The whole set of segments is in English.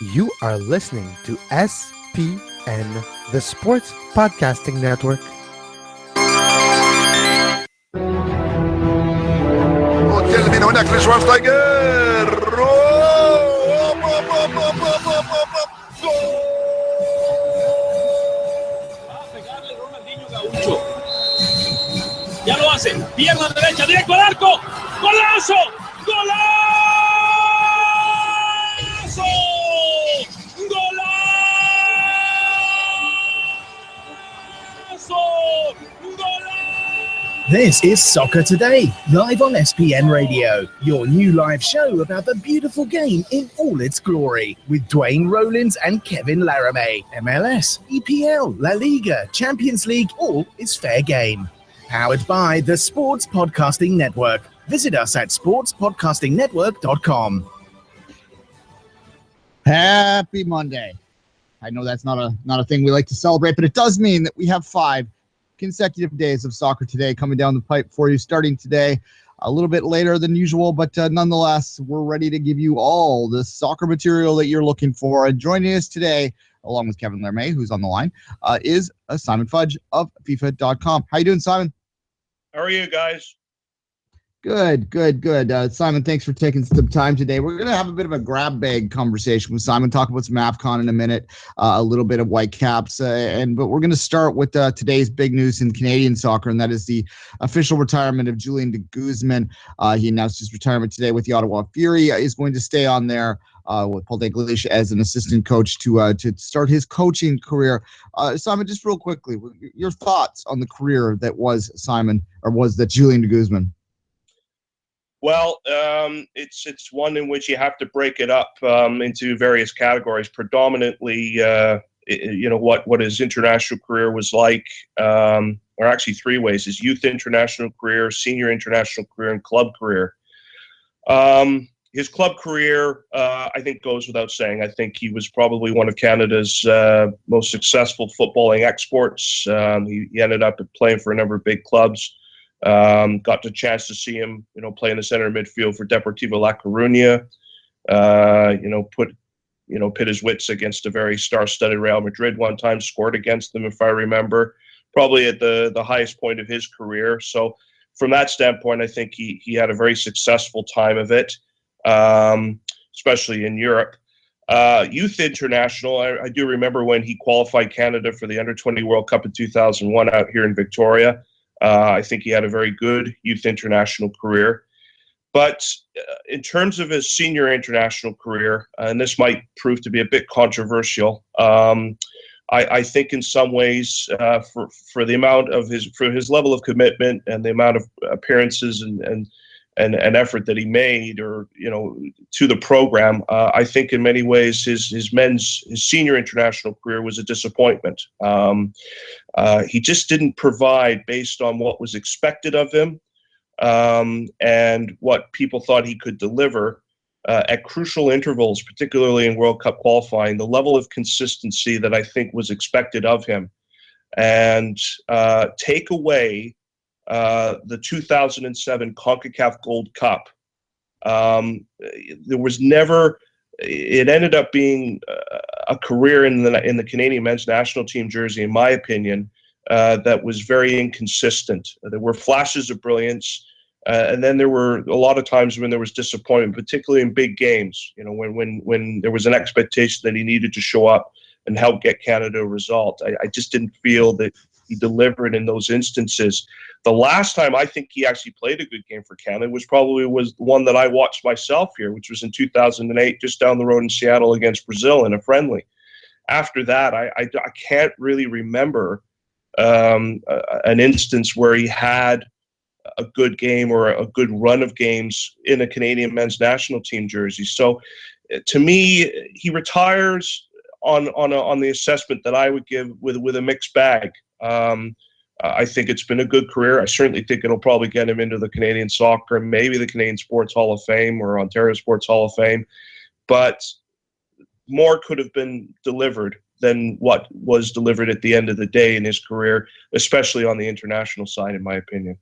You are listening to SPN, the Sports Podcasting Network. وتلمين هناك لشوارزنيجر. Va a pegarle Ronaldinho Gaucho. Ya lo hace. Pierna derecha, directo al arco. ¡Golazo! ¡Golazo! ¡Golazo! ¡Golazo! This is Soccer Today, live on SPN Radio, your new live show about the beautiful game in all its glory, with Duane, Rollins and Kevin Laramee. MLS, EPL, La Liga, Champions League, all is fair game. Powered by the Sports Podcasting Network. Visit us at sportspodcastingnetwork.com. Happy Monday. I know that's not a thing we like to celebrate, but it does mean that we have 5 consecutive days of Soccer Today coming down the pipe for you, starting today a little bit later than usual, but nonetheless, we're ready to give you all the soccer material that you're looking for. And joining us today, along with Kevin Laramee, who's on the line, is Simon Fudge of FIFA.com. How you doing, Simon? How are you guys? Good. Simon, thanks for taking some time today. We're going to have a bit of a grab bag conversation with Simon, talk about some AFCON in a minute, a little bit of Whitecaps, but we're going to start with today's big news in Canadian soccer, and that is the official retirement of Julian de Guzman. He announced his retirement today with the Ottawa Fury. He's going to stay on there with Paul Dalglish as an assistant coach to start his coaching career. Simon, just real quickly, your thoughts on the career that was Julian de Guzman? Well, it's one in which you have to break it up into various categories. Predominantly, what his international career was like, or actually 3 ways: his youth international career, senior international career, and club career. His club career, I think, goes without saying. I think he was probably one of Canada's most successful footballing exports. He ended up playing for a number of big clubs. Got the chance to see him, play in the center midfield for Deportivo La Coruña. Pit his wits against a very star-studded Real Madrid one time. Scored against them, if I remember. Probably at the highest point of his career. So, from that standpoint, I think he had a very successful time of it, especially in Europe. Youth international. I do remember when he qualified Canada for the Under-20 World Cup in 2001 out here in Victoria. I think he had a very good youth international career. But in terms of his senior international career, and this might prove to be a bit controversial, I think in some ways for the amount of his level of commitment and the amount of appearances and effort that he made, or to the program, I think in many ways his senior international career was a disappointment. He just didn't provide based on what was expected of him, and what people thought he could deliver at crucial intervals, particularly in World Cup qualifying, the level of consistency that I think was expected of him. And take away the 2007 CONCACAF Gold Cup. There was never. It ended up being a career in the Canadian men's national team jersey, in my opinion, that was very inconsistent. There were flashes of brilliance, and then there were a lot of times when there was disappointment, particularly in big games. When there was an expectation that he needed to show up and help get Canada a result. I just didn't feel that he delivered in those instances. The last time I think he actually played a good game for Canada was the one that I watched myself here, which was in 2008, just down the road in Seattle against Brazil in a friendly. After that, I can't really remember an instance where he had a good game or a good run of games in a Canadian men's national team jersey. So to me, he retires on the assessment that I would give with a mixed bag. I think it's been a good career. I certainly think it'll probably get him into the Canadian soccer, maybe the Canadian Sports Hall of Fame or Ontario Sports Hall of Fame. But more could have been delivered than what was delivered at the end of the day in his career, especially on the international side, in my opinion.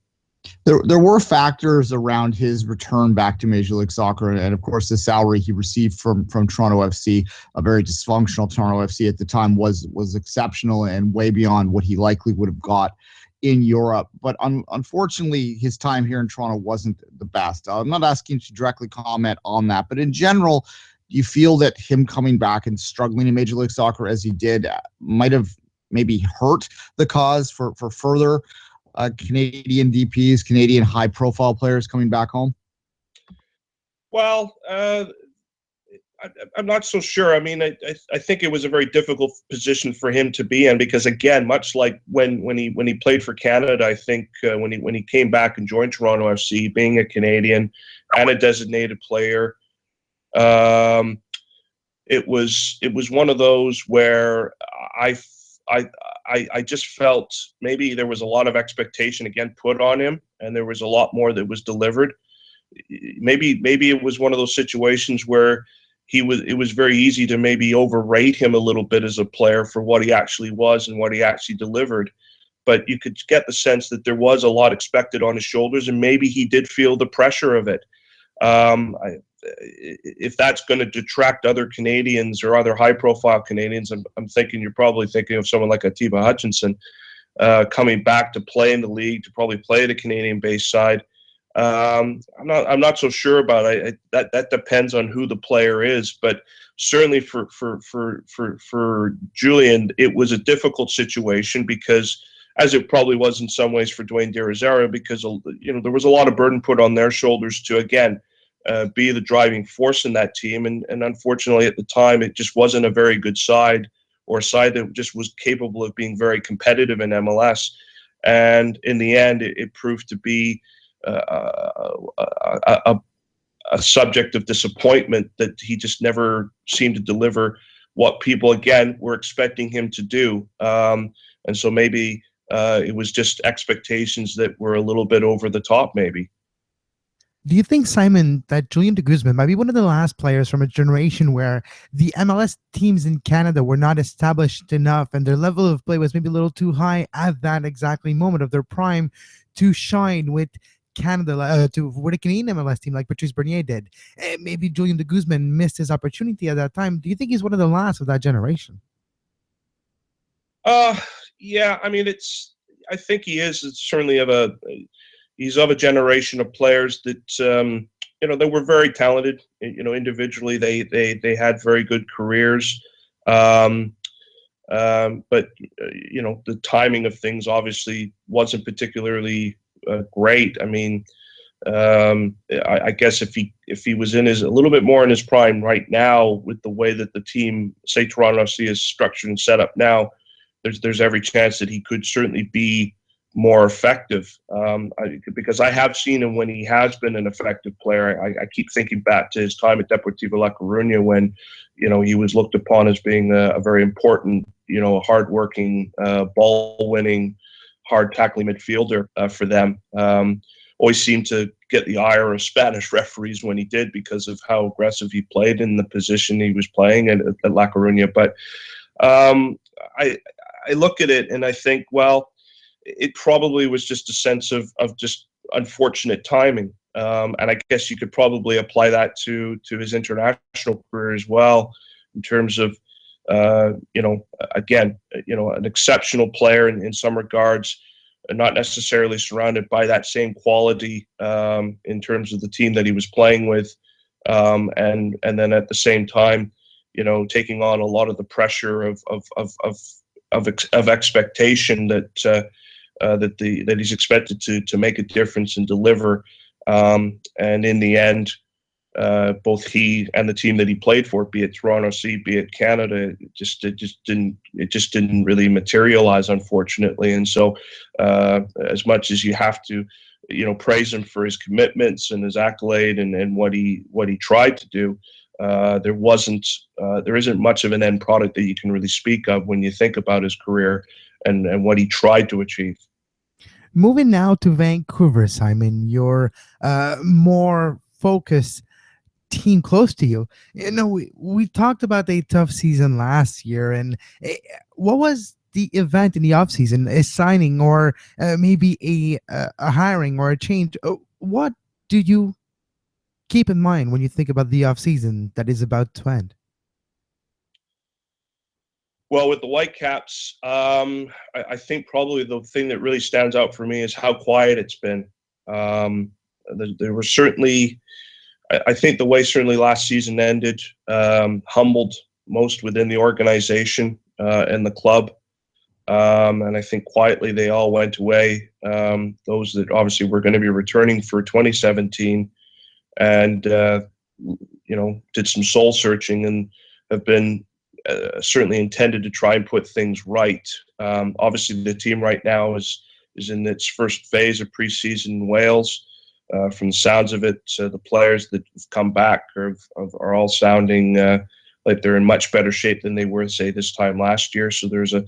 There were factors around his return back to Major League Soccer, and of course, the salary he received from Toronto FC, a very dysfunctional Toronto FC at the time, was exceptional and way beyond what he likely would have got in Europe. But unfortunately, his time here in Toronto wasn't the best. I'm not asking you to directly comment on that, but in general, do you feel that him coming back and struggling in Major League Soccer as he did might have maybe hurt the cause for further Canadian DPs, Canadian high-profile players coming back home? Well, I'm not so sure. I mean, I think it was a very difficult position for him to be in because, again, much like when he played for Canada, I think when he came back and joined Toronto FC, being a Canadian and a designated player, it was one of those where I just felt maybe there was a lot of expectation again put on him, and there was a lot more that was delivered. Maybe it was one of those situations where it was very easy to maybe overrate him a little bit as a player for what he actually was and what he actually delivered. But you could get the sense that there was a lot expected on his shoulders, and maybe he did feel the pressure of it. If that's going to detract other Canadians or other high-profile Canadians, I'm thinking you're probably thinking of someone like Atiba Hutchinson coming back to play in the league, to probably play the Canadian-based side. I'm not so sure about it. That depends on who the player is, but certainly for Julian, it was a difficult situation because, as it probably was in some ways for Duane de Rosero, because there was a lot of burden put on their shoulders to again be the driving force in that team, and unfortunately at the time it just wasn't a very good side, or a side that just was capable of being very competitive in MLS. And in the end, it proved to be a subject of disappointment that he just never seemed to deliver what people again were expecting him to do. And so maybe it was just expectations that were a little bit over the top, maybe. Do you think, Simon, that Julian de Guzman might be one of the last players from a generation where the MLS teams in Canada were not established enough and their level of play was maybe a little too high at that exactly moment of their prime to shine with Canada, with a Canadian MLS team like Patrice Bernier did? Maybe Julian de Guzman missed his opportunity at that time. Do you think he's one of the last of that generation? Yeah, I mean, I think he is. It's certainly he's of a generation of players that they were very talented. Individually, they had very good careers, but the timing of things obviously wasn't particularly great. I mean, I guess if he was a little bit more in his prime right now, with the way that the team, say Toronto FC, is structured and set up now, there's every chance that he could certainly be more effective, because I have seen him when he has been an effective player. I keep thinking back to his time at Deportivo La Coruña when, he was looked upon as being a very important, hardworking, ball-winning, hard-tackling midfielder for them. Always seemed to get the ire of Spanish referees when he did because of how aggressive he played in the position he was playing at La Coruña. But I look at it and I think, well, it probably was just a sense of just unfortunate timing. And I guess you could probably apply that to his international career as well, in terms of, again, an exceptional player in some regards, not necessarily surrounded by that same quality in terms of the team that he was playing with. And then at the same time, taking on a lot of the pressure of expectation that he's expected to make a difference and deliver, and in the end, both he and the team that he played for, be it Toronto FC, be it Canada, it just didn't really materialize, unfortunately. And so, as much as you have to, praise him for his commitments and his accolade and what he tried to do, there isn't much of an end product that you can really speak of when you think about his career and what he tried to achieve. Moving now to Vancouver, Simon, your more focused team close to you. We talked about a tough season last year, and what was the event in the offseason is signing or maybe a hiring or a change. What do you keep in mind when you think about the offseason that is about to Well, with the Whitecaps, I think probably the thing that really stands out for me is how quiet it's been. There were certainly, I think the way certainly last season ended humbled most within the organization and the club. And I think quietly they all went away. Those that obviously were going to be returning for 2017 and, did some soul searching and have been certainly intended to try and put things right. Obviously, the team right now is in its first phase of preseason in Wales. From the sounds of it, the players that have come back are all sounding like they're in much better shape than they were, say, this time last year. So there's a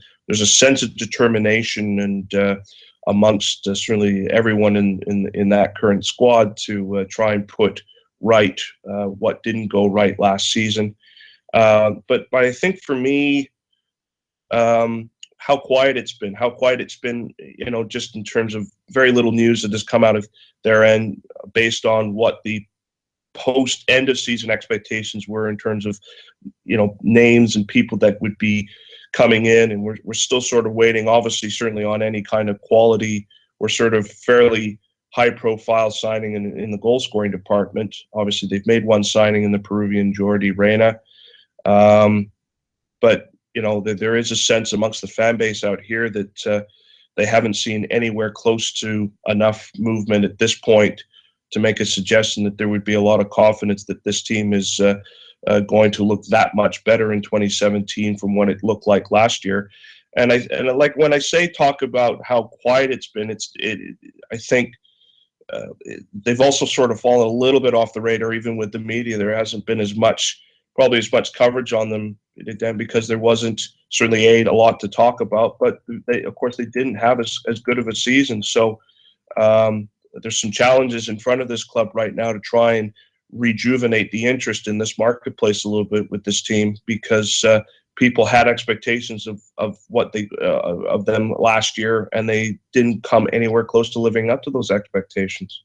sense of determination and amongst certainly everyone in that current squad to try and put right what didn't go right last season. But I think for me, how quiet it's been, just in terms of very little news that has come out of their end based on what the post end of season expectations were in terms of, names and people that would be coming in. And we're still sort of waiting, obviously, certainly on any kind of quality or sort of fairly high profile signing in the goal scoring department. Obviously, they've made one signing in the Peruvian Jordi Reyna. But there is a sense amongst the fan base out here that they haven't seen anywhere close to enough movement at this point to make a suggestion that there would be a lot of confidence that this team is going to look that much better in 2017 from what it looked like last year. And like when I say talk about how quiet it's been, I think they've also sort of fallen a little bit off the radar, even with the media. There hasn't been probably as much coverage on them because there wasn't certainly a lot to talk about, but of course they didn't have as good of a season. So there's some challenges in front of this club right now to try and rejuvenate the interest in this marketplace a little bit with this team, because people had expectations of what of them last year, and they didn't come anywhere close to living up to those expectations.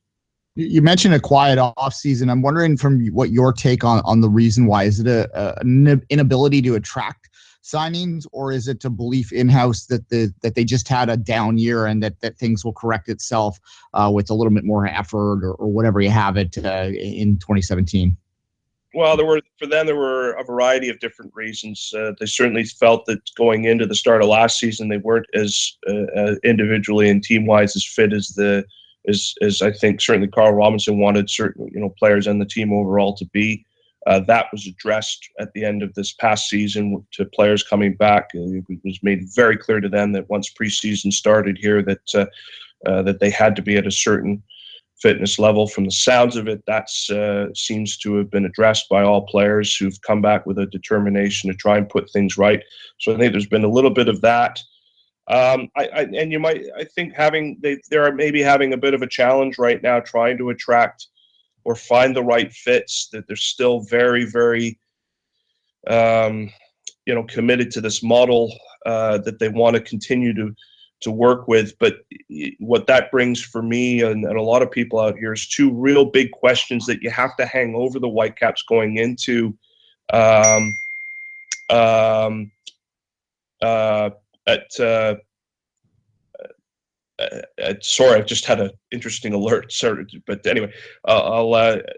You mentioned a quiet off season. I'm wondering from what your take on the reason why. Is it an inability to attract signings, or is it a belief in-house that they just had a down year and that things will correct itself with a little bit more effort or whatever you have it in 2017? Well, there were a variety of different reasons. They certainly felt that going into the start of last season, they weren't as individually and team-wise as fit as I think certainly Carl Robinson wanted certain players and the team overall to be. That was addressed at the end of this past season to players coming back. It was made very clear to them that once preseason started here that they had to be at a certain fitness level. From the sounds of it, that seems to have been addressed by all players who've come back with a determination to try and put things right. So I think there's been a little bit of that. I think they're maybe having a bit of a challenge right now trying to attract or find the right fits, that they're still very, very, committed to this model that they want to continue to work with. But what that brings for me and a lot of people out here is two real big questions that you have to hang over the Whitecaps going into sorry, I just had an interesting alert. Sorry, but anyway, I'll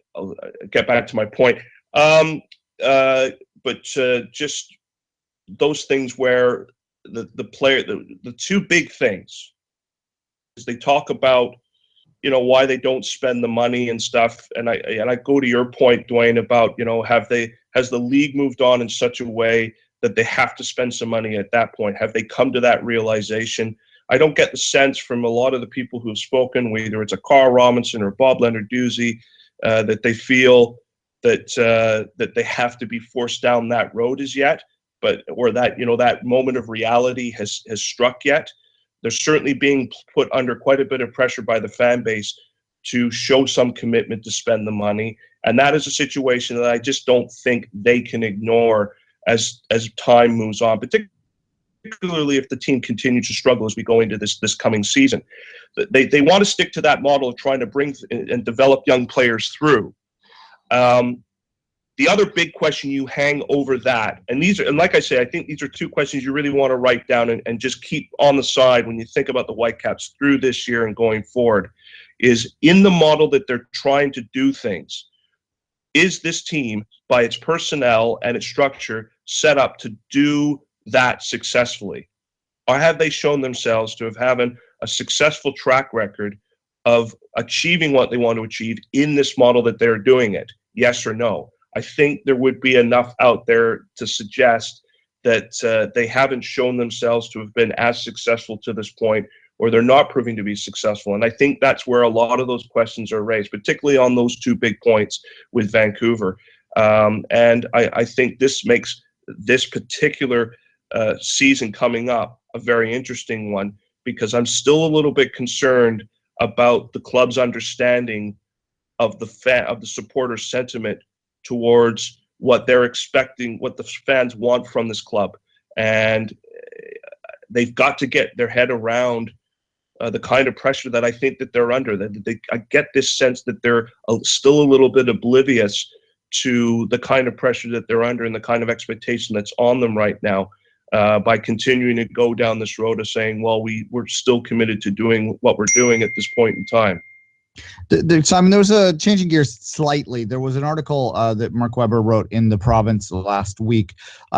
get back to my point. But just those things where the two big things is they talk about, why they don't spend the money and stuff. And I go to your point, Duane, about, has the league moved on in such a way that they have to spend some money at that point? Have they come to that realization? I don't get the sense from a lot of the people who have spoken, whether it's a Carl Robinson or Bob Leonarduzzi, that they feel that they have to be forced down that road as yet, or that that moment of reality has struck yet. They're certainly being put under quite a bit of pressure by the fan base to show some commitment to spend the money, and that is a situation that I just don't think they can ignore as time moves on, particularly particularly if the team continues to struggle as we go into this coming season. They want to stick to that model of trying to bring and develop young players through. The other big question you hang over that, and like I say, I think these are two questions you really want to write down and just keep on the side when you think about the Whitecaps through this year and going forward, is in the model that they're trying to do things, is this team, by its personnel and its structure, set up to do that successfully? Or have they shown themselves to have having a successful track record of achieving what they want to achieve in this model that they're doing it? Yes or no? I think there would be enough out there to suggest that they haven't shown themselves to have been as successful to this point, or they're not proving to be successful. And I think that's where a lot of those questions are raised, particularly on those 2 big points with Vancouver. And I think this makes this particular season coming up a very interesting one, because I'm still a little bit concerned about the club's understanding of the supporter sentiment towards what they're expecting, what the fans want from this club. And they've got to get their head around the kind of pressure that I think that they're under. I get this sense that they're still a little bit oblivious to the kind of pressure that they're under and the kind of expectation that's on them right now, by continuing to go down this road of saying, well, we're still committed to doing what we're doing at this point in time. Simon, there was a changing gears slightly. There was an article that Mark Webber wrote in the Province last week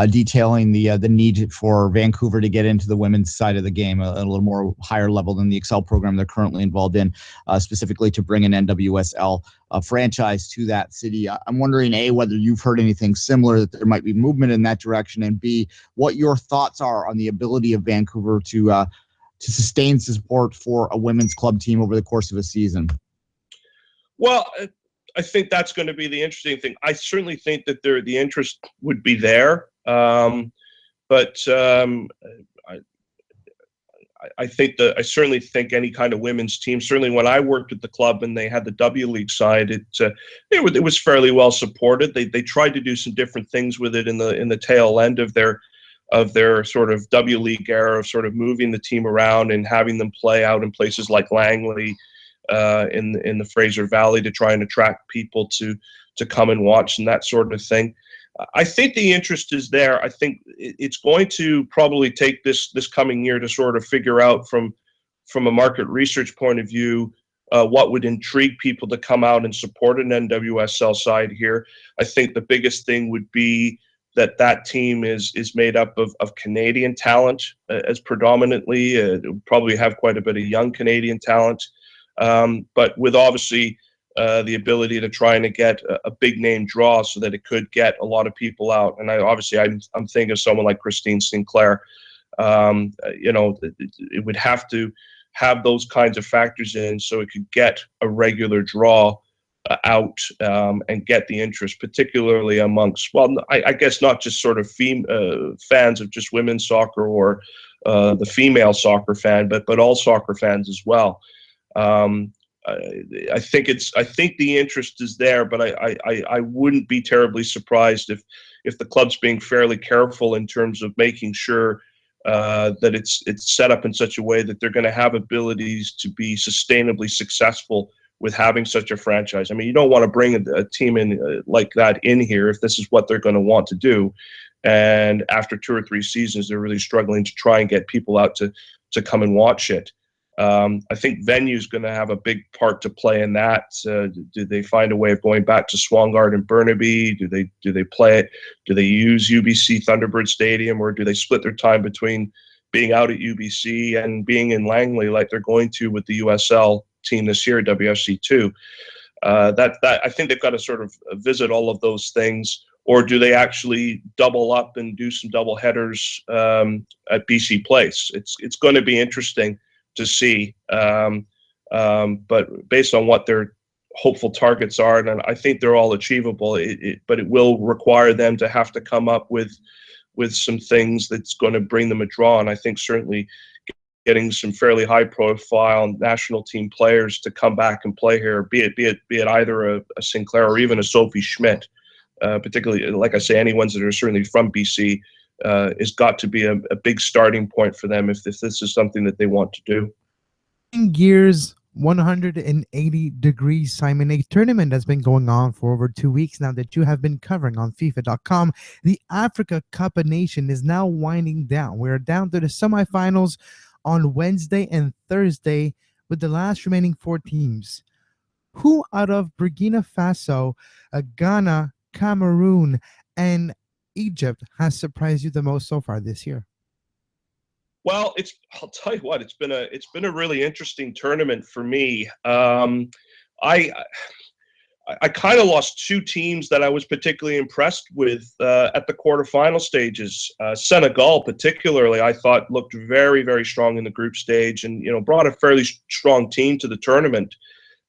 detailing the need for Vancouver to get into the women's side of the game a little more higher level than the Excel program they're currently involved in, specifically to bring an NWSL franchise to that city. I'm wondering, A, whether you've heard anything similar, that there might be movement in that direction, and B, what your thoughts are on the ability of Vancouver to sustain support for a women's club team over the course of a season. Well, I think that's going to be the interesting thing. I certainly think that the interest would be there, but I certainly think any kind of women's team. Certainly, when I worked at the club and they had the W League side, it was fairly well supported. They tried to do some different things with it in the tail end of their sort of W League era, of sort of moving the team around and having them play out in places like Langley, in the Fraser Valley, to try and attract people to come and watch and that sort of thing. I think the interest is there. I think it's going to probably take this coming year to sort of figure out from a market research point of view what would intrigue people to come out and support an NWSL side here. I think the biggest thing would be that team is made up of Canadian talent as predominantly. Probably have quite a bit of young Canadian talent. But with obviously the ability to try and get a big name draw so that it could get a lot of people out. And I'm thinking of someone like Christine Sinclair. It would have to have those kinds of factors in so it could get a regular draw out and get the interest, particularly amongst, well, I guess not just sort of fans of just women's soccer or the female soccer fan, but all soccer fans as well. I think the interest is there, but I wouldn't be terribly surprised if the club's being fairly careful in terms of making sure that it's set up in such a way that they're going to have abilities to be sustainably successful with having such a franchise. I mean, you don't want to bring a team in like that in here if this is what they're going to want to do, and after 2 or 3 seasons, they're really struggling to try and get people out to come and watch it. I think venue is going to have a big part to play in that. Do they find a way of going back to Swangard and Burnaby? Do they play it? Do they use UBC Thunderbird Stadium, or do they split their time between being out at UBC and being in Langley like they're going to with the USL team this year, WFC2? I think they've got to sort of visit all of those things. Or do they actually double up and do some double headers at BC Place? It's going to be interesting to see, but based on what their hopeful targets are, and I think they're all achievable, but it will require them to have to come up with some things that's going to bring them a draw. And I think certainly getting some fairly high-profile national team players to come back and play here, be it either a Sinclair or even a Sophie Schmidt, particularly, like I say, any ones that are certainly from BC, has got to be a big starting point for them if this is something that they want to do. Gears 180 degrees, Simon. A tournament that's been going on for over 2 weeks now that you have been covering on FIFA.com. The Africa Cup of Nations is now winding down. We're down to the semifinals on Wednesday and Thursday with the last remaining 4 teams. Who out of Burkina Faso, Ghana, Cameroon, and Egypt has surprised you the most so far this year? Well, I'll tell you what, it's been a really interesting tournament for me. I kind of lost 2 teams that I was particularly impressed with at the quarterfinal stages. Senegal, particularly, I thought looked very, very strong in the group stage, and brought a fairly strong team to the tournament,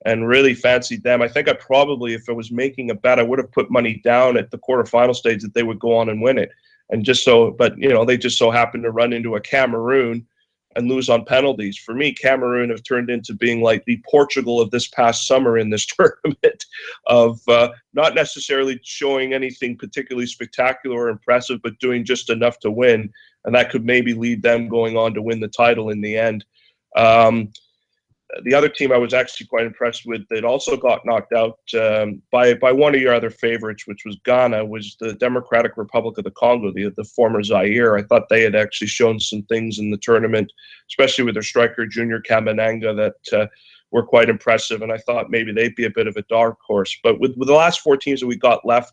and really fancied them. I think I probably, if I was making a bet, I would have put money down at the quarterfinal stage that they would go on and win it. And they just so happened to run into a Cameroon and lose on penalties. For me, Cameroon have turned into being like the Portugal of this past summer in this tournament, of not necessarily showing anything particularly spectacular or impressive, but doing just enough to win. And that could maybe lead them going on to win the title in the end. The other team I was actually quite impressed with that also got knocked out by one of your other favorites, which was Ghana, was the Democratic Republic of the Congo, the former Zaire. I thought they had actually shown some things in the tournament, especially with their striker, Junior Kamananga, that were quite impressive, and I thought maybe they'd be a bit of a dark horse. But with the last 4 teams that we got left,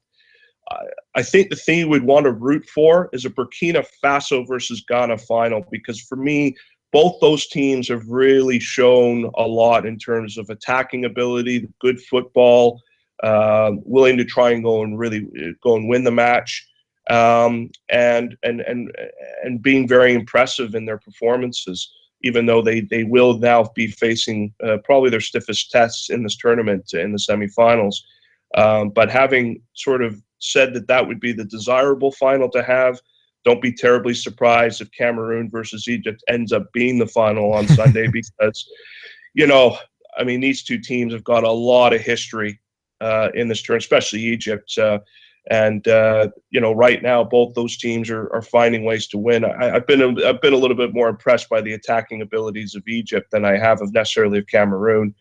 I think the thing we'd want to root for is a Burkina Faso versus Ghana final, because for me, both those teams have really shown a lot in terms of attacking ability, good football, willing to try and go and win the match, and being very impressive in their performances, even though they will now be facing probably their stiffest tests in this tournament in the semifinals. But having sort of said that would be the desirable final to have, don't be terribly surprised if Cameroon versus Egypt ends up being the final on Sunday, because, these 2 teams have got a lot of history in this tournament, especially Egypt. Right now, both those teams are finding ways to win. I've been a little bit more impressed by the attacking abilities of Egypt than I have necessarily of Cameroon.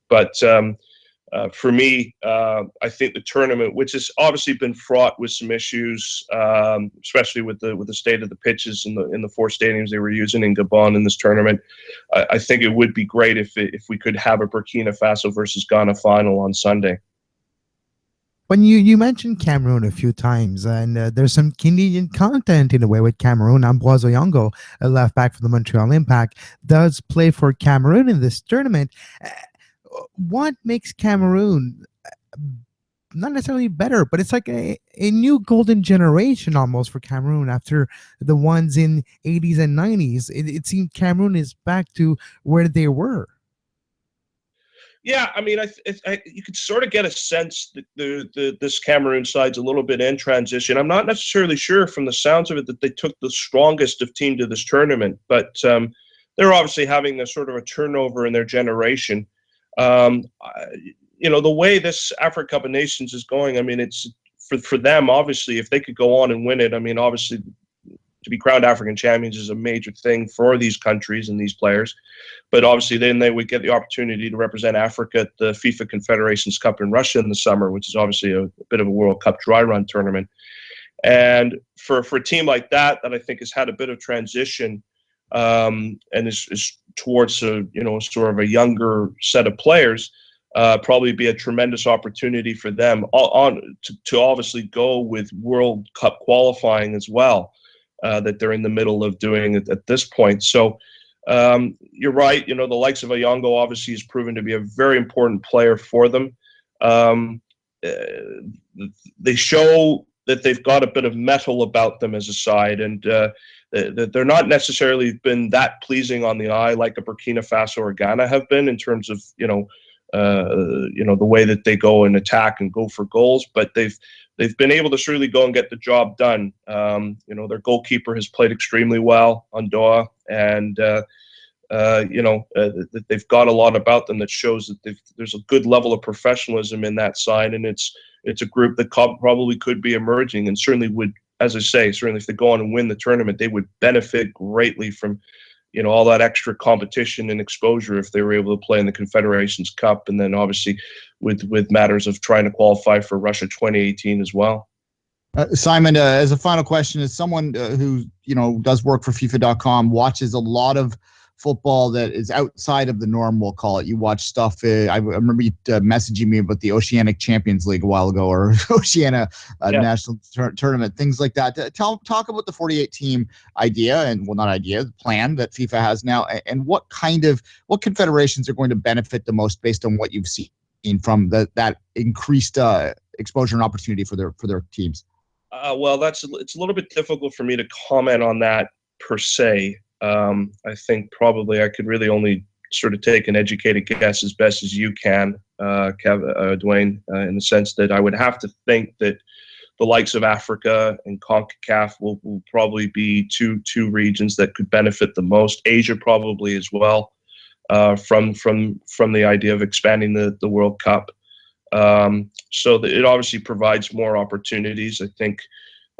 But for me, I think the tournament, which has obviously been fraught with some issues, especially with the state of the pitches in the 4 stadiums they were using in Gabon in this tournament, I think it would be great if we could have a Burkina Faso versus Ghana final on Sunday. When you mentioned Cameroon a few times, and there's some Canadian content in a way with Cameroon. Ambroise Oyongo, a left back for the Montreal Impact, does play for Cameroon in this tournament. What makes Cameroon not necessarily better, but it's like a new golden generation almost for Cameroon after the ones in 80s and 90s? It seems Cameroon is back to where they were. Yeah, you could sort of get a sense that this Cameroon side's a little bit in transition. I'm not necessarily sure from the sounds of it that they took the strongest of team to this tournament, but they're obviously having a sort of a turnover in their generation. The way this Africa Cup of Nations is going, it's for them, obviously, if they could go on and win it, obviously, to be crowned African champions is a major thing for these countries and these players. But obviously, then they would get the opportunity to represent Africa at the FIFA Confederations Cup in Russia in the summer, which is obviously a bit of a World Cup dry run tournament. And for a team like that I think has had a bit of transition, and is towards sort of a younger set of players, probably be a tremendous opportunity for them to obviously go with World Cup qualifying as well, that they're in the middle of doing at this point. So you're right. The likes of Oyongo obviously has proven to be a very important player for them. They show that they've got a bit of metal about them as a side, and that they're not necessarily been that pleasing on the eye like a Burkina Faso or Ghana have been in terms of the way that they go and attack and go for goals, but they've been able to really go and get the job done. Their goalkeeper has played extremely well on Doha, and they've got a lot about them that shows that there's a good level of professionalism in that side, and it's a group that probably could be emerging and certainly would as I say, certainly if they go on and win the tournament, they would benefit greatly from, all that extra competition and exposure if they were able to play in the Confederations Cup, and then obviously with matters of trying to qualify for Russia 2018 as well. Simon, as a final question, as someone who does work for FIFA.com, watches a lot of football that is outside of the norm, we'll call it. You watch stuff. I remember you messaging me about the Oceanic Champions League a while ago, or Oceania National Tournament, things like that. Talk about the 48 team idea, and not idea, the plan that FIFA has now, and what confederations are going to benefit the most based on what you've seen from that increased exposure and opportunity for their teams. Well, it's a little bit difficult for me to comment on that per se. I think probably I could really only sort of take an educated guess as best as you can, Duane, in the sense that I would have to think that the likes of Africa and CONCACAF will probably be two regions that could benefit the most. Asia probably as well, from the idea of expanding the World Cup. So that it obviously provides more opportunities. I think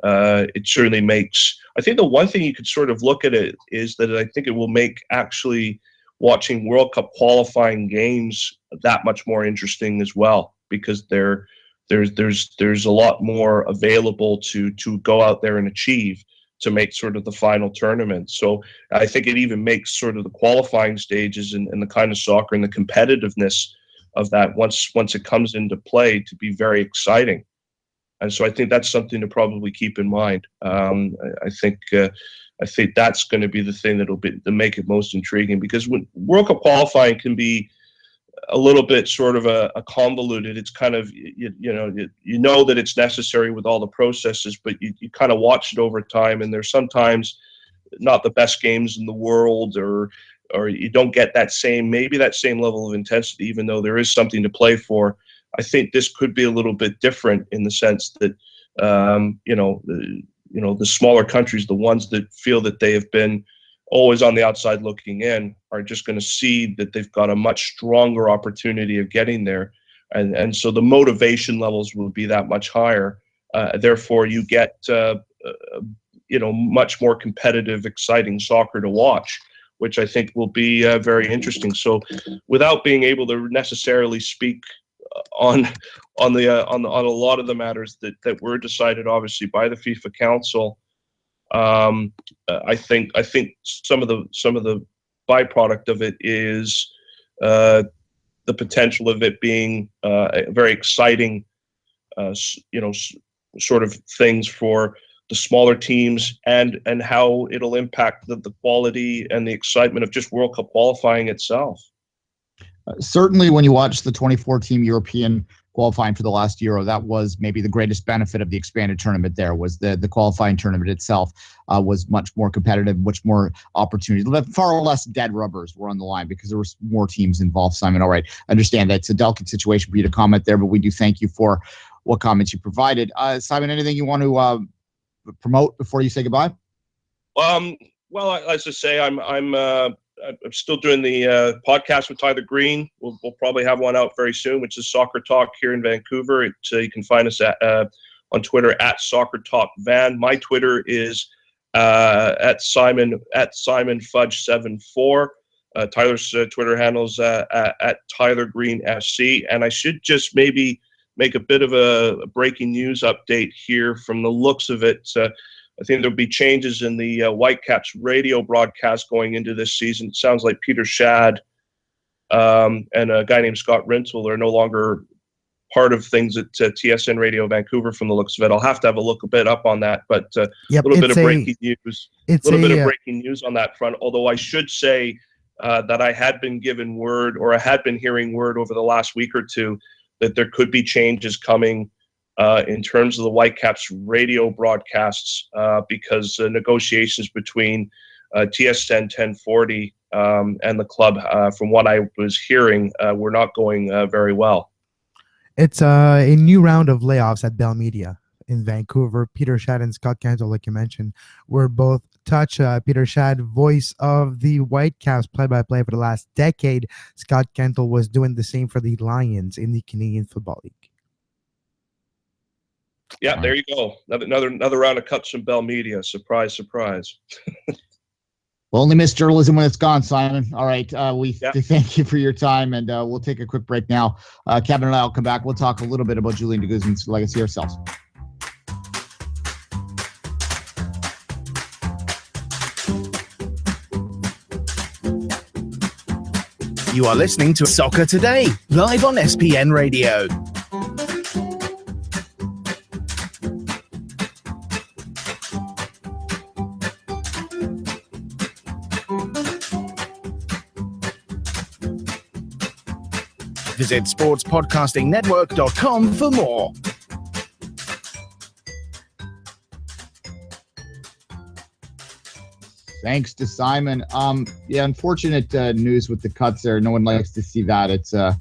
it certainly makes. I think the one thing you could sort of look at it is that I think it will make actually watching World Cup qualifying games that much more interesting as well, because there's a lot more available to go out there and achieve to make sort of the final tournament. So I think it even makes sort of the qualifying stages and the kind of soccer and the competitiveness of that once it comes into play to be very exciting. And so I think that's something to probably keep in mind. I think that's going to be the thing that'll make it most intriguing, because when World Cup qualifying can be a little bit sort of a convoluted. It's kind of you know that it's necessary with all the processes, but you kind of watch it over time, and there's sometimes not the best games in the world, or you don't get that same level of intensity, even though there is something to play for. I think this could be a little bit different in the sense that the smaller countries, the ones that feel that they have been always on the outside looking in, are just going to see that they've got a much stronger opportunity of getting there, and so the motivation levels will be that much higher. Therefore, you get much more competitive, exciting soccer to watch, which I think will be very interesting. So, without being able to necessarily speak on a lot of the matters that were decided, obviously, by the FIFA Council, I think some of the byproduct of it is the potential of it being very exciting, sort of things for the smaller teams, and how it'll impact the quality and the excitement of just World Cup qualifying itself. Certainly, when you watch the 24-team European qualifying for the last Euro, that was maybe the greatest benefit of the expanded tournament. There was the qualifying tournament itself was much more competitive, much more opportunities. Far less dead rubbers were on the line because there was more teams involved. Simon, all right, understand that it's a delicate situation for you to comment there, but we do thank you for what comments you provided. Simon, anything you want to promote before you say goodbye? Well, as I say, I'm still doing the podcast with Tyler Green. We'll probably have one out very soon, which is Soccer Talk here in Vancouver. You can find us on Twitter at Soccer Talk Van. My Twitter is at Simon Fudge74. Tyler's Twitter handles at Tyler Green FC. And I should just maybe make a bit of a breaking news update here. From the looks of it, I think there'll be changes in the Whitecaps radio broadcast going into this season. It sounds like Peter Shad and a guy named Scott Rintel are no longer part of things at TSN Radio Vancouver from the looks of it. I'll have to have a look a bit up on that, but a little bit of breaking news. Breaking news on that front, although I should say that I had been given word, or I had been hearing word over the last week or two, that there could be changes coming in terms of the Whitecaps radio broadcasts, because negotiations between TSN 1040 and the club, from what I was hearing, were not going very well. It's a new round of layoffs at Bell Media in Vancouver. Peter Shad and Scott Cantle, like you mentioned, were both touched. Peter Shad, voice of the Whitecaps play-by-play for the last decade. Scott Cantle was doing the same for the Lions in the Canadian Football League. Yeah, there you go. Another round of Cuts from Bell Media. Surprise, surprise. We'll only miss journalism when it's gone, Simon. All right. We Yeah. thank you for your time, and we'll take a quick break now. Kevin and I will come back. We'll talk a little bit about Julian de Guzman's legacy ourselves. You are listening to Soccer Today, live on SPN Radio. Visit sportspodcastingnetwork.com for more. Thanks to Simon. Unfortunate news with the cuts there. No one likes to see that. It's it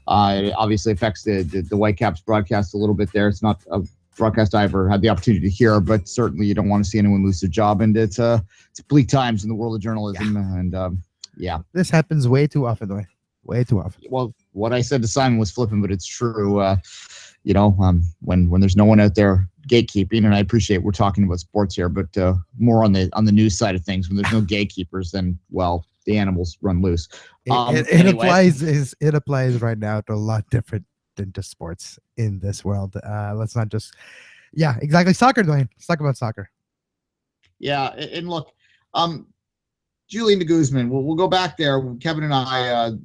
obviously affects the Whitecaps broadcast a little bit there. It's not a broadcast I ever had the opportunity to hear, but certainly you don't want to see anyone lose their job. And it's bleak times in the world of journalism. Yeah. And This happens way too often, though. Way too often. Well, what I said to Simon was flippant, but it's true. When there's no one out there gatekeeping, and I appreciate we're talking about sports here, but more on the news side of things. When there's no gatekeepers, then the animals run loose. It applies right now to a lot different than just sports in this world. Let's not just exactly soccer, Duane. Let's talk about soccer. Yeah, and look, Julian de Guzman. We'll go back there. Kevin and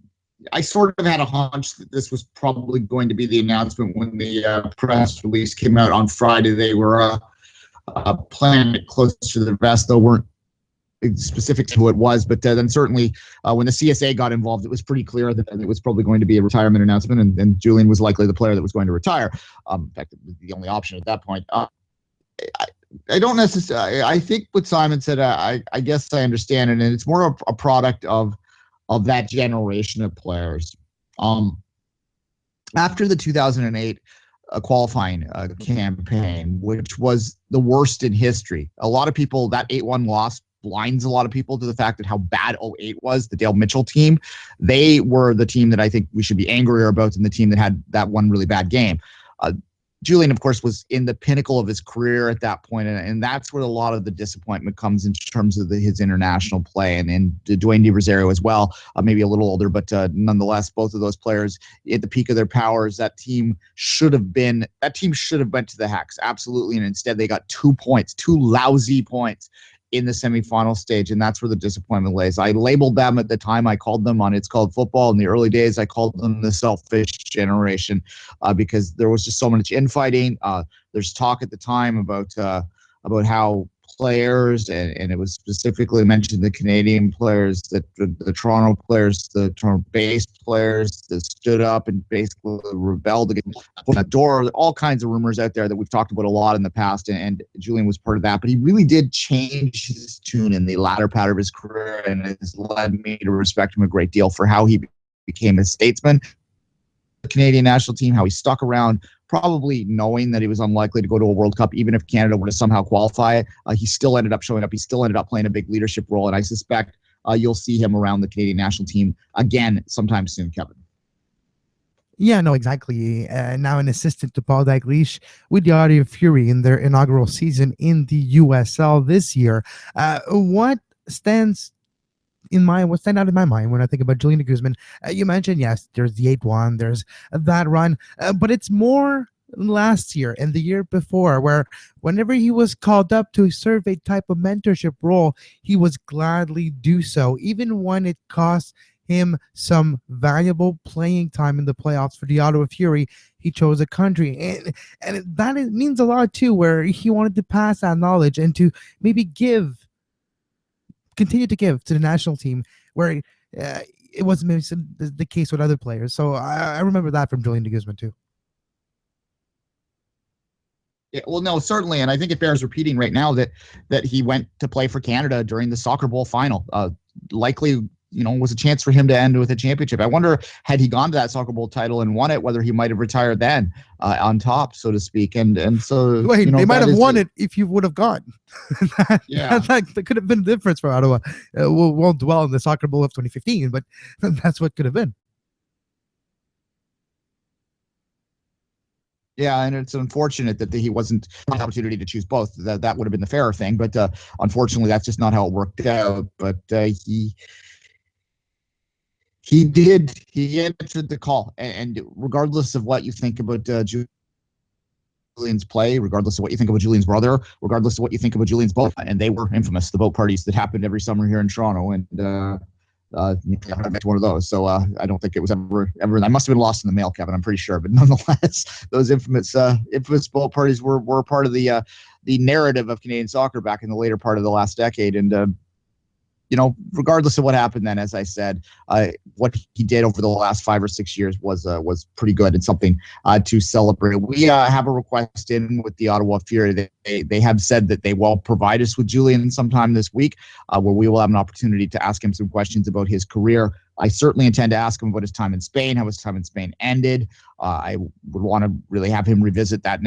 I sort of had a hunch that this was probably going to be the announcement when the press release came out on Friday. They were planning it close to the vest, though weren't specific to who it was. But then certainly when the CSA got involved, it was pretty clear that it was probably going to be a retirement announcement, and Julian was likely the player that was going to retire. In fact, it was the only option at that point. I don't necessarily. I think what Simon said, I guess I understand it, and it's more of a product of that generation of players. After the 2008 qualifying campaign, which was the worst in history, a lot of people, that 8-1 loss blinds a lot of people to the fact that how bad 08 was. The Dale Mitchell team, they were the team that I think we should be angrier about than the team that had that one really bad game. Julian, of course, was in the pinnacle of his career at that point, and that's where a lot of the disappointment comes in terms of his international play, and Duane de Rosario as well, maybe a little older, but nonetheless, both of those players at the peak of their powers. That team should have went to the Hex, absolutely, and instead they got 2 points, 2 lousy points in the semifinal stage, and that's where the disappointment lays. I labeled them at the time. I called them on It's Called Football. In the early days, I called them the selfish generation because there was just so much infighting. There's talk at the time about how players, and it was specifically mentioned the Canadian players, that the Toronto players, the Toronto-based players that stood up and basically rebelled against the door. All kinds of rumors out there that we've talked about a lot in the past, and Julian was part of that. But he really did change his tune in the latter part of his career, and has led me to respect him a great deal for how he became a statesman. The Canadian national team, how he stuck around, probably knowing that he was unlikely to go to a World Cup, even if Canada were to somehow qualify it. He still ended up showing up. He still ended up playing a big leadership role, and I suspect you'll see him around the Canadian national team again sometime soon, Kevin. Yeah, no, exactly. Now an assistant to Paul Dalglish with the Audio Fury in their inaugural season in the USL this year. What stands out in my mind when I think about Julian de Guzman? You mentioned, yes, there's the 8-1, there's that run, but it's more last year and the year before, where whenever he was called up to serve a type of mentorship role, he was gladly do so, even when it cost him some valuable playing time in the playoffs for the Ottawa Fury. He chose a country, and that means a lot too, where he wanted to pass that knowledge and to maybe continue to give to the national team, where it wasn't maybe the case with other players. So I remember that from Julian de Guzman too. Yeah, well, no, certainly, and I think it bears repeating right now that he went to play for Canada during the Soccer Bowl final. Likely, was a chance for him to end with a championship. I wonder, had he gone to that Soccer Bowl title and won it, whether he might have retired then on top, so to speak. And so they might have won it if you would have gone. that could have been the difference for Ottawa. We won't dwell on the Soccer Bowl of 2015, but that's what could have been. Yeah, and it's unfortunate that he wasn't an opportunity to choose both. That would have been the fairer thing, but unfortunately, that's just not how it worked out. But he answered the call, and regardless of what you think about Julian's play, regardless of what you think about Julian's brother, regardless of what you think about Julian's boat, and they were infamous, the boat parties that happened every summer here in Toronto, and I went to one of those, so I don't think it was ever. I must have been lost in the mail, Kevin. I'm pretty sure, but nonetheless, those infamous boat parties were part of the narrative of Canadian soccer back in the later part of the last decade, and regardless of what happened then, as I said, what he did over the last 5 or 6 years was pretty good and something to celebrate. We have a request in with the Ottawa Fury. They have said that they will provide us with Julian sometime this week, where we will have an opportunity to ask him some questions about his career. I certainly intend to ask him about his time in Spain, how his time in Spain ended. I would want to really have him revisit that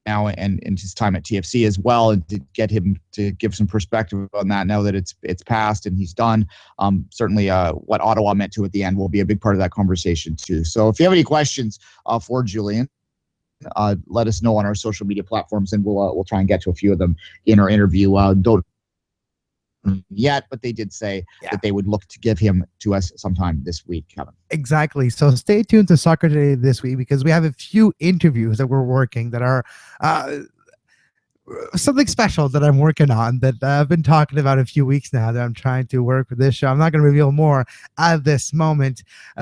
now and his time at TFC as well, and to get him to give some perspective on that now that it's passed and he's done. Certainly what Ottawa meant to at the end will be a big part of that conversation too. So if you have any questions for Julian, let us know on our social media platforms, and we'll try and get to a few of them in our interview. Don't yet, but they did say that they would look to give him to us sometime this week, Kevin. Exactly. So stay tuned to Soccer Today this week, because we have a few interviews that we're working that are something special that I'm working on, that I've been talking about a few weeks now, that I'm trying to work with this show. I'm not going to reveal more at this moment,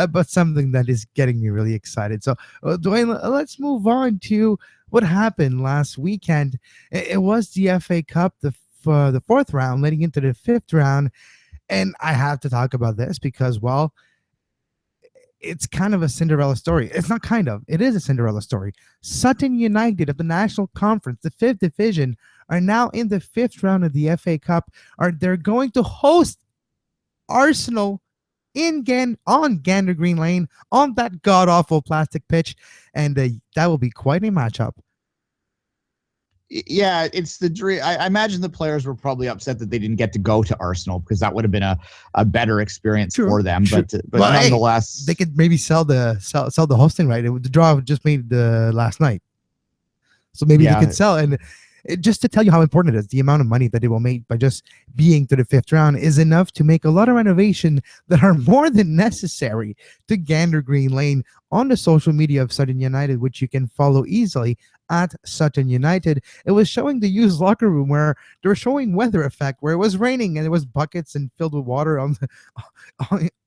but something that is getting me really excited. So Duane, let's move on to what happened last weekend. It was the FA Cup, the fourth round, leading into the fifth round. And I have to talk about this because, well, it's kind of a Cinderella story. It's not kind of. It is a Cinderella story. Sutton United of the National Conference, the 5th division, are now in the 5th round of the FA Cup. They're going to host Arsenal on Gander Green Lane, on that god-awful plastic pitch. And that will be quite a matchup. Yeah, it's the dream. I imagine the players were probably upset that they didn't get to go to Arsenal, because that would have been a better experience for them. But well, nonetheless, they could maybe sell the hosting right. The draw just made last night, so maybe they could sell. And just to tell you how important it is, the amount of money that they will make by just being to the 5th round is enough to make a lot of renovation that are more than necessary to Gander Green Lane on the social media of Sutton United, which you can follow easily at Sutton United. It was showing the used locker room where they were showing weather effect, where it was raining and it was buckets and filled with water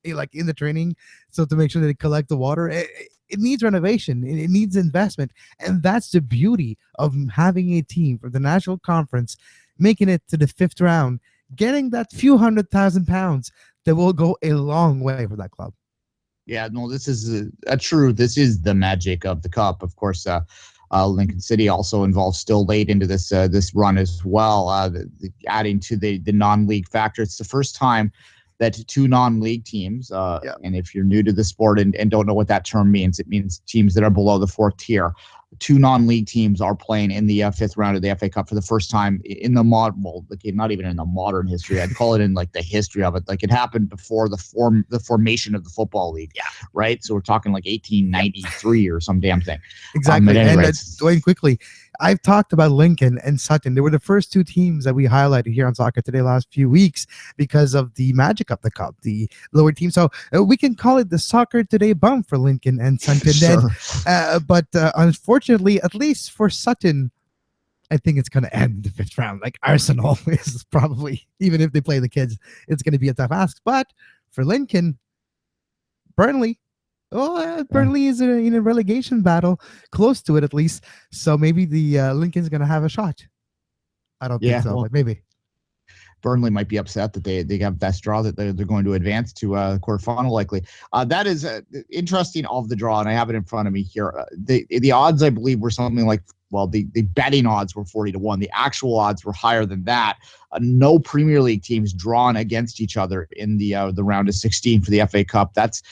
like in the training, so to make sure they collect the water. It needs renovation. It needs investment. And that's the beauty of having a team from the National Conference making it to the 5th round, getting that few £100,000 that will go a long way for that club. Yeah, no, this is this is the magic of the Cup. Of course, Lincoln City also involved still late into this run as well, adding to the non-league factor. It's the first time that 2 non-league teams, and if you're new to the sport and don't know what that term means, it means teams that are below the 4th tier. 2 non-league teams are playing in the 5th round of the FA Cup for the first time in the not even in the modern history. I'd call it in like the history of it. Like, it happened before the formation of the Football League. Yeah. Right. So we're talking like 1893 or some damn thing. Exactly. And Duane, quickly, I've talked about Lincoln and Sutton. They were the first 2 teams that we highlighted here on Soccer Today last few weeks because of the magic of the Cup, the lower team. So we can call it the Soccer Today bump for Lincoln and Sutton. Sure. But unfortunately, at least for Sutton, I think it's going to end in the 5th round. Like, Arsenal is probably, even if they play the kids, it's going to be a tough ask. But for Lincoln, Burnley, Burnley is in a relegation battle, close to it at least. So maybe the Lincoln's going to have a shot. I don't think so, but maybe. Burnley might be upset that they have best draw, that they're going to advance to quarterfinal likely. That is interesting of the draw, and I have it in front of me here. The odds, I believe, were something like, well, the betting odds were 40-1. The actual odds were higher than that. No Premier League teams drawn against each other in the round of 16 for the FA Cup. That's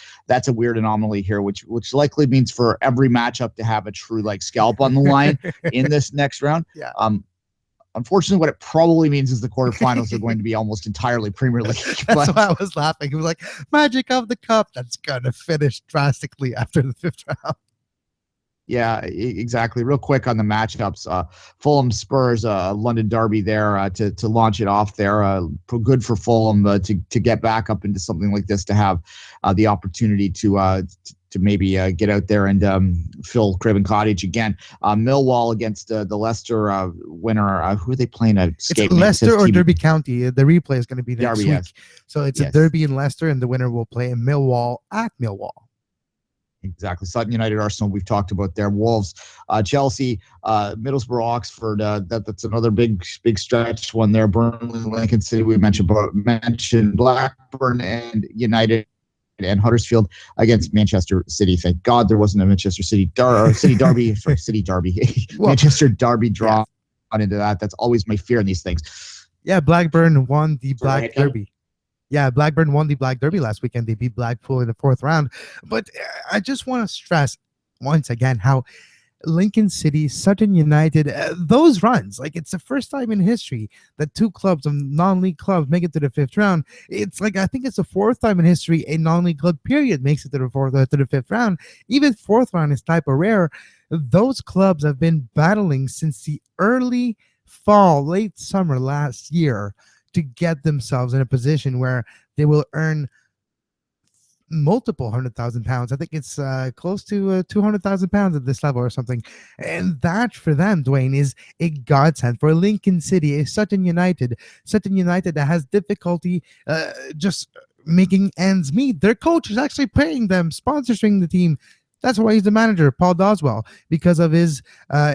a weird anomaly here, which likely means for every matchup to have a true like scalp on the line in this next round. Yeah. Unfortunately, what it probably means is the quarterfinals are going to be almost entirely Premier League. That's why I was laughing. It was like, magic of the Cup, that's going to finish drastically after the 5th round. Yeah, exactly. Real quick on the matchups, Fulham Spurs, London derby there to launch it off there. Good for Fulham to get back up into something like this, to have the opportunity to maybe get out there and fill Craven Cottage again. Millwall against the Leicester winner. Who are they playing? It's Leicester or Derby County. The replay is going to be next Derby, week. yes. So it's a derby in Leicester, and the winner will play in Millwall at Millwall. Exactly. Sutton United, Arsenal, we've talked about there. Wolves, Chelsea, Middlesbrough, Oxford. That's another big stretch one there. Burnley, Lincoln City, we mentioned Blackburn and United and Huddersfield against Manchester City. Thank God there wasn't a Manchester City derby. Sorry, City derby. Manchester derby draw into that. That's always my fear in these things. Yeah, Blackburn won the Black Derby. Yeah, Blackburn won the Black Derby last weekend. They beat Blackpool in the 4th round. But I just want to stress once again how Lincoln City, Sutton United, those runs, like it's the first time in history that 2 clubs of non-league clubs make it to the 5th round. It's like, I think it's the 4th time in history a non-league club period makes it to the 5th round. Even 4th round is type of rare. Those clubs have been battling since the early fall, late summer last year to get themselves in a position where they will earn multiple £100,000. I think it's close to £200,000 at this level or something. And that for them, Duane, is a godsend. For Lincoln City, a Sutton United that has difficulty just making ends meet. Their coach is actually paying them, sponsoring the team. That's why he's the manager, Paul Doswell, because of his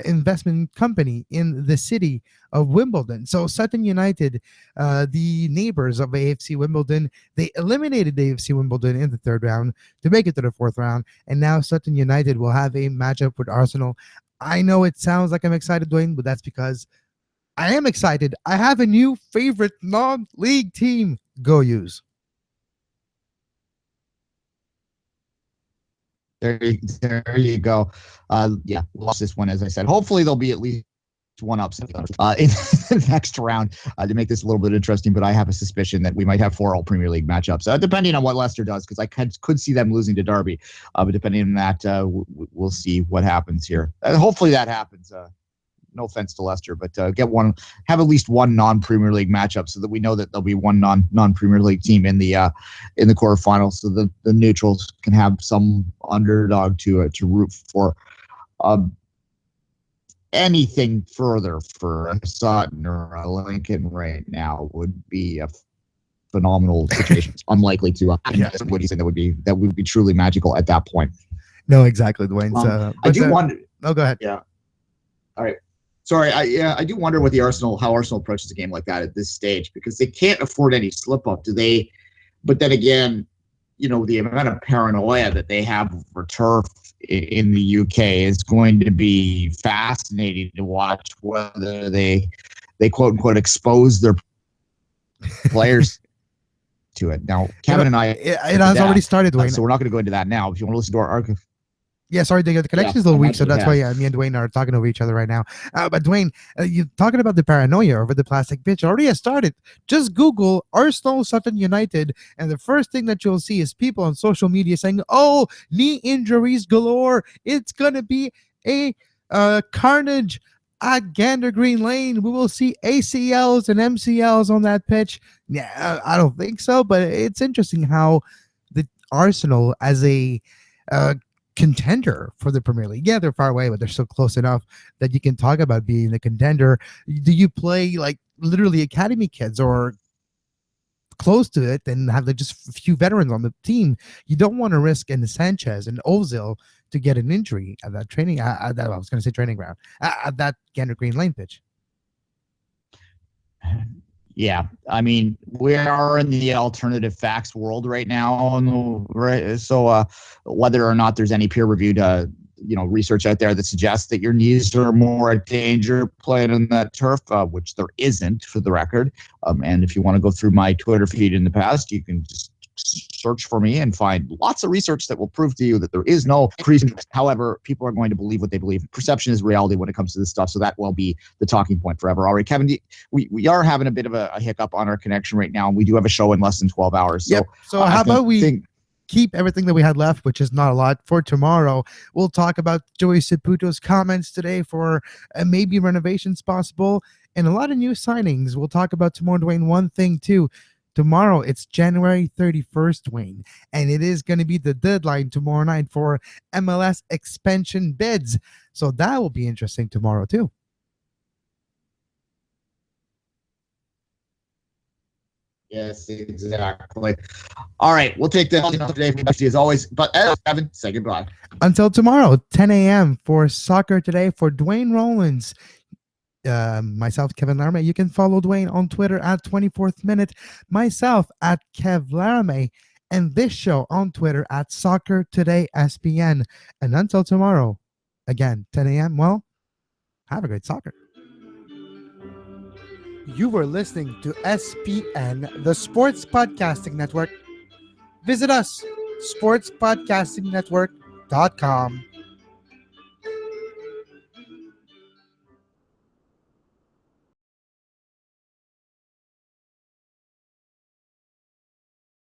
investment company in the city of Wimbledon. So Sutton United, the neighbors of AFC Wimbledon, they eliminated AFC Wimbledon in the 3rd round to make it to the 4th round. And now Sutton United will have a matchup with Arsenal. I know it sounds like I'm excited, Duane, but that's because I am excited. I have a new favorite non-league team. Go Use. There you go. Lost this one, as I said. Hopefully there'll be at least one upset in the next round to make this a little bit interesting, but I have a suspicion that we might have 4 all Premier League matchups, depending on what Leicester does, because I could see them losing to Derby, but depending on that, we'll see what happens here. Hopefully that happens. No offense to Leicester, but have at least one non-Premier League matchup, so that we know that there'll be one non-Premier League team in the quarterfinals, so the neutrals can have some underdog to root for. Anything further for Sutton or Lincoln right now would be a phenomenal situation. It's unlikely to happen. What do you think that would be truly magical at that point? No, exactly, Duane. I do wonder. Oh, go ahead. Yeah. All right. Sorry, I do wonder how Arsenal approaches a game like that at this stage, because they can't afford any slip up, do they? But then again, the amount of paranoia that they have for turf in the UK is going to be fascinating to watch, whether they quote unquote expose their players to it. Now, Kevin and I, it has already started, Duane. So we're not going to go into that now. If you want to listen to our archive. Yeah, sorry, the connection is a little weak, so that's why me and Duane are talking over each other right now. But Duane, you're talking about the paranoia over the plastic pitch. It already has started. Just Google Arsenal Sutton United, and the first thing that you'll see is people on social media saying, "Oh, knee injuries galore! It's gonna be a carnage at Gander Green Lane. We will see ACLs and MCLs on that pitch." Yeah, I don't think so, but it's interesting how the Arsenal as a contender for the Premier League. Yeah, they're far away, but they're still close enough that you can talk about being a contender. Do you play like literally academy kids or close to it and have just a few veterans on the team? You don't want to risk in Sanchez and Ozil to get an injury at that training. I was going to say training ground at that Gander Green Lane pitch. Yeah, I mean, we are in the alternative facts world right now, right? So whether or not there's any peer-reviewed, research out there that suggests that your knees are more a danger playing on that turf, which there isn't, for the record. And if you want to go through my Twitter feed in the past, you can just search for me and find lots of research that will prove to you that there is no increase. However, people are going to believe what they believe. Perception is reality when it comes to this stuff, so that will be the talking point forever. All right, Kevin, we are having a bit of a hiccup on our connection right now, and we do have a show in less than 12 hours. So, so how about we keep everything that we had left, which is not a lot, for tomorrow. We'll talk about Joey Saputo's comments today for maybe renovations possible and a lot of new signings. We'll talk about tomorrow, Duane. One thing, too. Tomorrow, it's January 31st, Duane, and it is going to be the deadline tomorrow night for MLS expansion bids. So that will be interesting tomorrow, too. Yes, exactly. All right, we'll take that today as always. But Kevin, say goodbye. Until tomorrow, 10 a.m. for Soccer Today for Duane Rollins. Myself, Kevin Laramee. You can follow Duane on Twitter at 24th Minute, myself at Kev Laramee, and this show on Twitter at Soccer Today SPN. And until tomorrow, again, 10 a.m., well, have a great soccer. You were listening to SPN, the Sports Podcasting Network. Visit us, sportspodcastingnetwork.com.